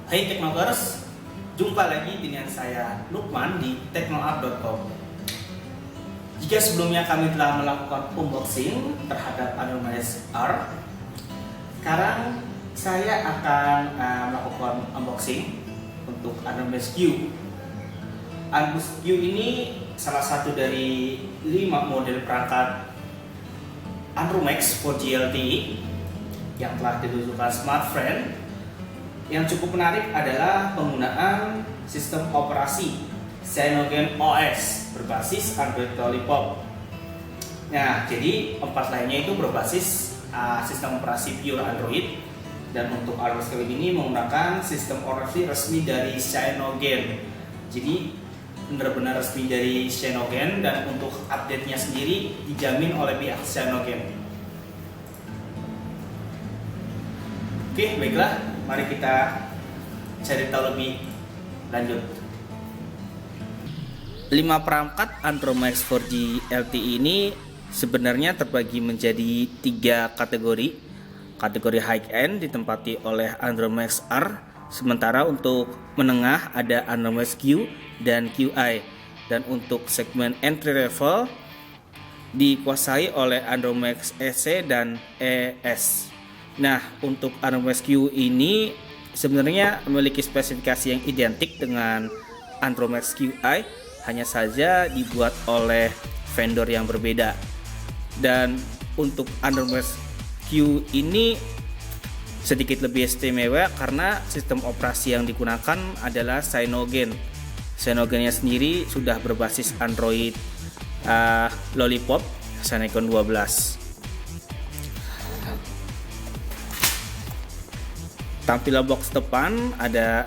Hai Teknokers, jumpa lagi dengan saya Lukman di teknoart.com. Jika sebelumnya kami telah melakukan unboxing terhadap Andromex R, sekarang saya akan melakukan unboxing untuk Andromex Q. Andromex Q ini salah satu dari 5 model perangkat Andromex 4G LTE yang telah diluncurkan smartphone. Yang cukup menarik adalah penggunaan sistem operasi Cyanogen OS berbasis Android Lollipop. Nah, jadi 4 lainnya itu berbasis sistem operasi pure Android, dan untuk Android kali ini menggunakan sistem operasi resmi dari Cyanogen. Jadi benar-benar resmi dari Cyanogen, dan untuk update-nya sendiri dijamin oleh pihak Cyanogen. Oke, baiklah, mari kita cari tahu lebih lanjut. 5 perangkat Andromex 4G LTE ini sebenarnya terbagi menjadi 3 kategori. Kategori high-end ditempati oleh Andromex R, sementara untuk menengah ada Andromex Q dan QI, dan untuk segmen entry level dikuasai oleh Andromex EC dan ES. Nah, untuk Andromex Q ini sebenarnya memiliki spesifikasi yang identik dengan Andromex QI, hanya saja dibuat oleh vendor yang berbeda. Dan untuk Andromex Q ini sedikit lebih istimewa karena sistem operasi yang digunakan adalah Cyanogen. Cyanogennya sendiri sudah berbasis Android Lollipop Snapdragon 12. Tampilan box depan ada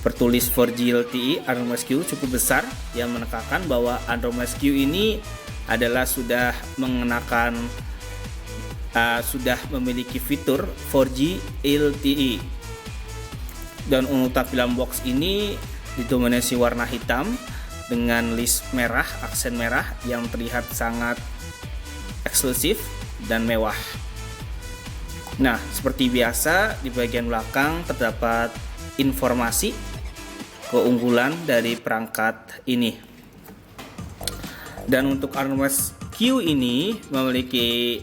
bertulis 4G LTE Andromex Q cukup besar, yang menekankan bahwa Andromex Q ini adalah sudah mengenakan sudah memiliki fitur 4G LTE. Dan untuk tampilan box ini didominasi warna hitam dengan list merah, aksen merah yang terlihat sangat eksklusif dan mewah. Nah, seperti biasa di bagian belakang terdapat informasi keunggulan dari perangkat ini. Dan untuk Andromex Q ini memiliki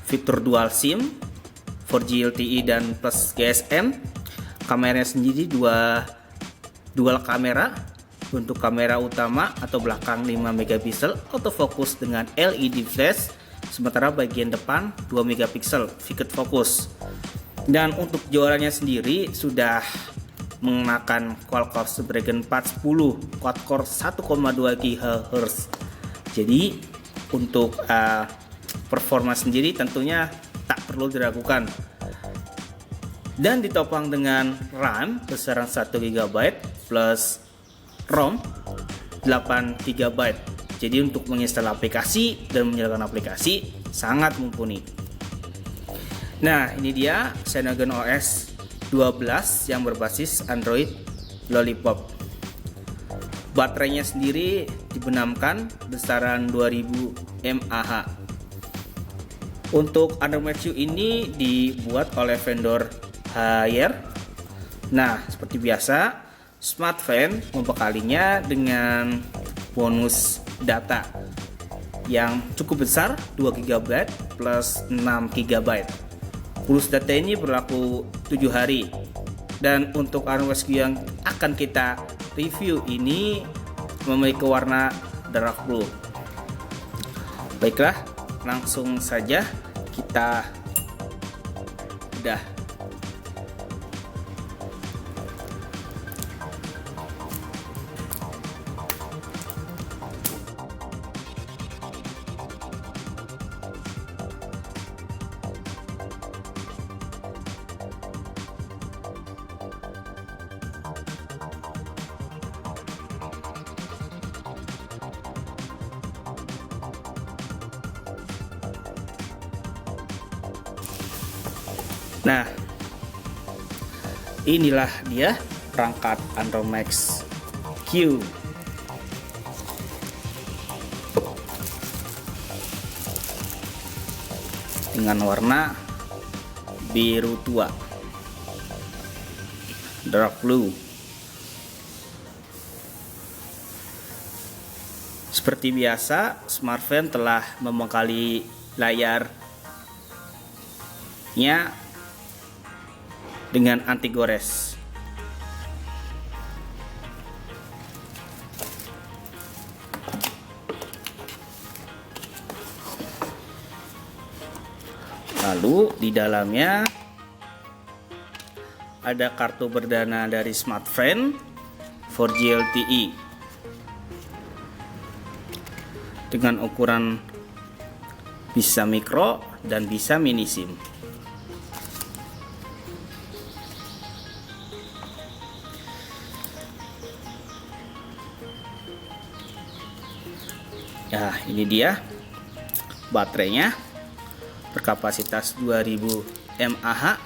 fitur dual SIM, 4G LTE dan plus GSM. Kameranya sendiri dual kamera. Untuk kamera utama atau belakang 5 megapiksel autofocus dengan LED flash, sementara bagian depan 2 megapiksel Vivid Focus. Dan untuk jualannya sendiri sudah mengenakan Qualcomm Snapdragon 410 quad-core 1,2 GHz. Jadi untuk performa sendiri tentunya tak perlu diragukan. Dan ditopang dengan RAM besaran 1 GB plus ROM 8 GB. Jadi untuk menginstal aplikasi dan menjalankan aplikasi sangat mumpuni. Nah, ini dia Cyanogen OS 12 yang berbasis Android Lollipop. Baterainya sendiri dibenamkan besaran 2000 mAh. Untuk Andromex Q ini dibuat oleh vendor Haier. Nah, seperti biasa, smartphone membekalinya dengan bonus data yang cukup besar 2 GB plus 6 GB. Bonus data ini berlaku 7 hari. Dan untuk Andromex Q yang akan kita review ini memiliki warna dark blue. Baiklah, langsung saja kita udah. Nah, inilah dia perangkat Andromex Q. Dengan warna biru tua. dark blue. Seperti biasa, smartphone telah membekali layarnya dengan anti gores. Lalu di dalamnya ada kartu berdana dari smartphone 4G LTE dengan ukuran bisa mikro dan bisa mini SIM. Ya, ini dia baterainya berkapasitas 2000 mAh.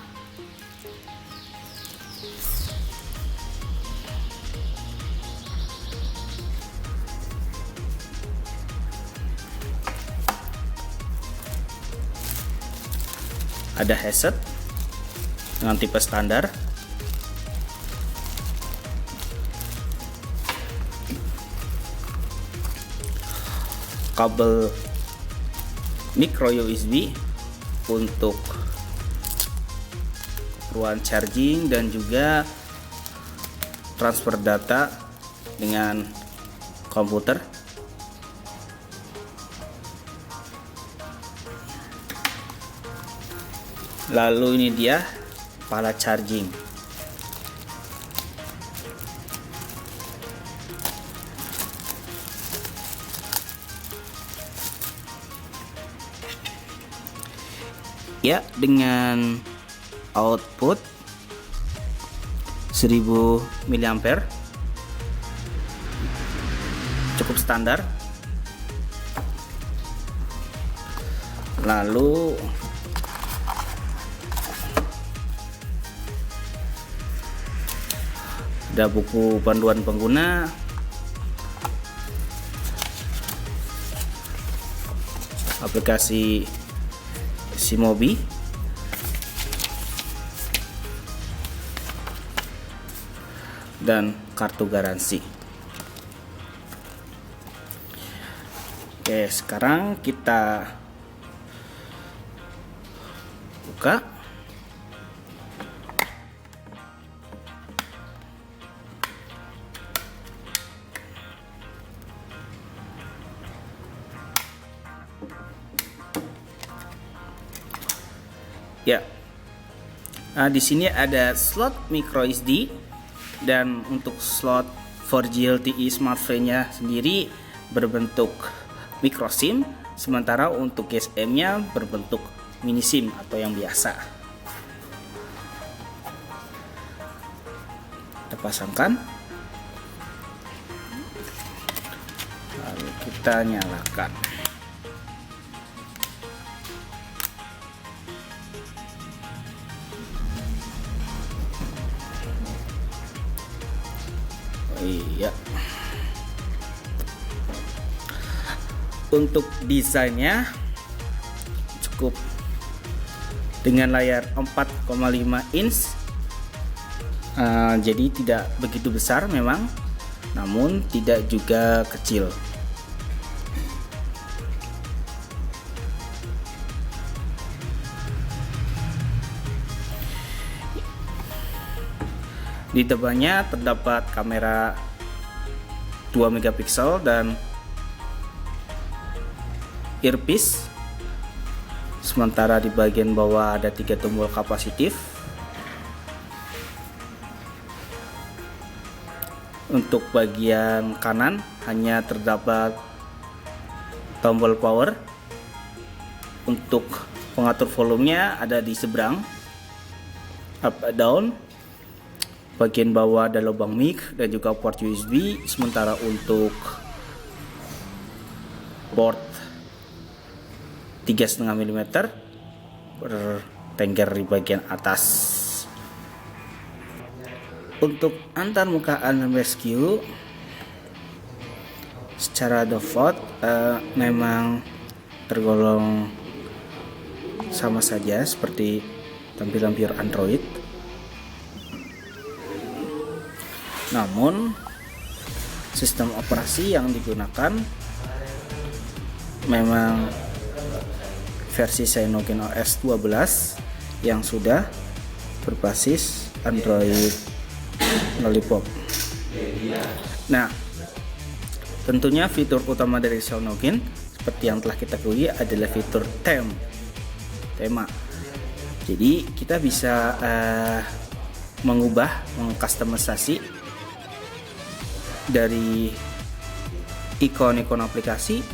Ada headset dengan tipe standar. Kabel micro USB untuk keperluan charging dan juga transfer data dengan komputer. Lalu ini dia pala charging. Ya, dengan output 1000 mAh cukup standar. Lalu ada buku panduan pengguna, aplikasi Simobi, dan kartu garansi. Oke, sekarang kita buka. Ya, nah, di sini ada slot micro SD, dan untuk slot 4G LTE smartphone-nya sendiri berbentuk micro SIM, sementara untuk GSM-nya berbentuk mini SIM atau yang biasa. Kita pasangkan, lalu kita nyalakan. Iya. Untuk desainnya cukup dengan layar 4,5 inch. Jadi tidak begitu besar memang, namun tidak juga kecil. Di depannya terdapat kamera 2 megapiksel dan earpiece. Sementara di bagian bawah ada 3 tombol kapasitif. Untuk bagian kanan hanya terdapat tombol power. Untuk pengatur volumenya ada di seberang, up down. Bagian bawah ada lubang mic dan juga port USB. Sementara untuk port 3,5 mm bertengger di bagian atas. Untuk antarmukaan rescue secara default memang tergolong sama saja seperti tampilan pure Android. Namun sistem operasi yang digunakan memang versi Cyanogen OS 12 yang sudah berbasis Android Lollipop. Nah, tentunya fitur utama dari Cyanogen seperti yang telah kita ketahui adalah fitur tema. Jadi kita bisa mengkustomisasi dari ikon-ikon aplikasi,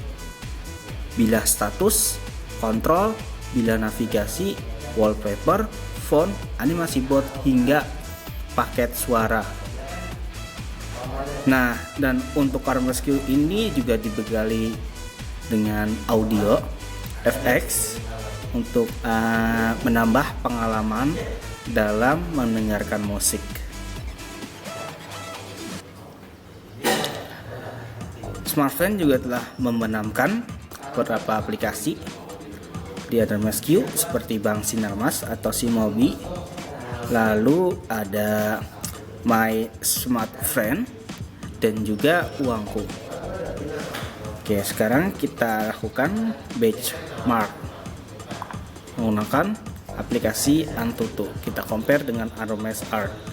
bilah status, kontrol, bilah navigasi, wallpaper, font, animasi bot, hingga paket suara. Nah, dan untuk Arm Rescue ini juga dibekali dengan audio FX untuk menambah pengalaman dalam mendengarkan musik. Smartfren juga telah membenamkan beberapa aplikasi di Arm Rescue seperti Bank Sinarmas atau Simobi. Lalu ada My Smartfren dan juga Uangku. Oke, sekarang kita lakukan benchmark menggunakan aplikasi Antutu. Kita compare dengan Aromase Art.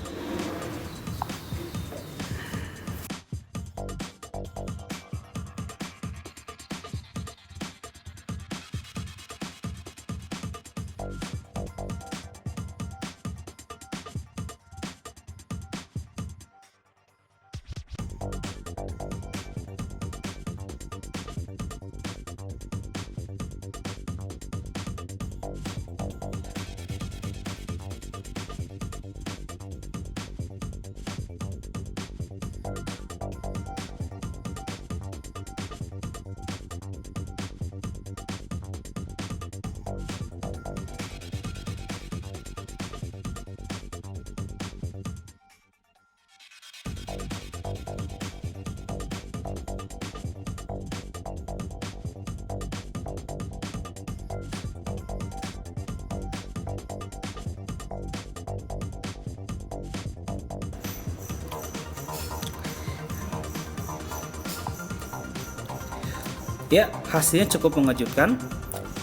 Ya, hasilnya cukup mengejutkan.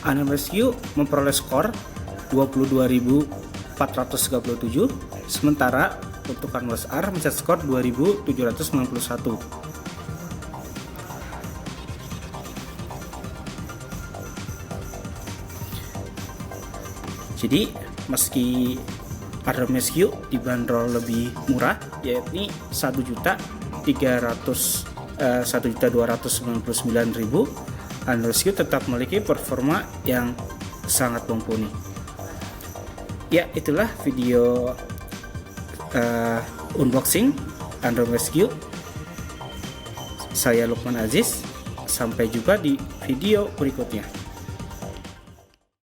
Arm Rescue memperoleh skor 22.437, sementara untuk Aromase Art mencetak skor 2.791. Jadi, meski Arm Rescue dibanderol lebih murah, yakni 1.299.000, Arm Rescue tetap memiliki performa yang sangat mumpuni. Ya, itulah video unboxing Arm Rescue. Saya Lukman Aziz. Sampai jumpa di video berikutnya.